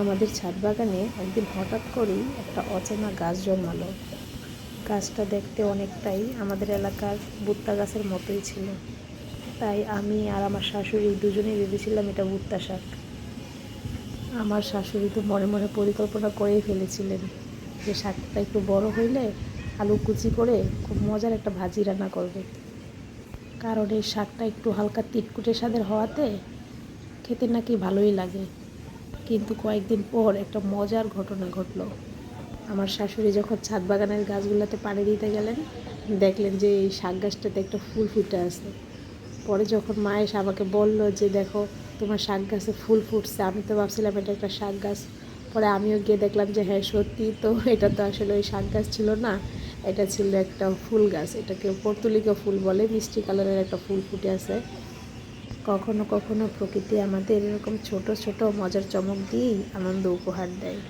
আমাদের ছাদ বাগানে একদিন হঠাৎ করেই একটা অচেনা গাছ জন্মালো। গাছটা দেখতে অনেকটাই আমাদের এলাকার ভুট্টা গাছের মতোই ছিল। তাই আমি আর আমার শাশুড়ি দুজনেই ভেবেছিলাম এটা ভুট্টা শাক। আমার শাশুড়ি তো মনে মনে পরিকল্পনা করেই ফেলেছিলেন যে শাকটা একটু বড় হইলে আলু কুচি করে খুব মজার একটা ভাজি রান্না করবে। কারণ এই শাকটা একটু হালকা তিটকুটে স্বাদের হওয়াতে খেতে নাকি ভালোই লাগে। কিন্তু কয়েকদিন পর একটা মজার ঘটনা ঘটলো। আমার শাশুড়ি যখন ছাদ বাগানের গাছগুলোতে পানি দিতে গেলেন, দেখলেন যে এই শাক গাছটাতে একটা ফুল ফুটে আছে। পরে যখন মা এসে আমাকে বলল যে দেখো তোমার শাক গাছে ফুল ফুটছে, আমি তো ভাবছিলাম এটা একটা শাক গাছ। পরে আমিও গিয়ে দেখলাম যে হ্যাঁ সত্যি তো, এটা তো আসলে ওই শাক গাছ ছিল না, এটা ছিল একটা ফুল গাছ। এটাকে পর্তুলিকা ফুল বলে, মিষ্টি কালারের একটা ফুল ফুটে আছে। কখনো কখনো প্রকৃতি আমাদের এরকম ছোট ছোট মজার চমক দিয়েই আনন্দ উপহার দেয়।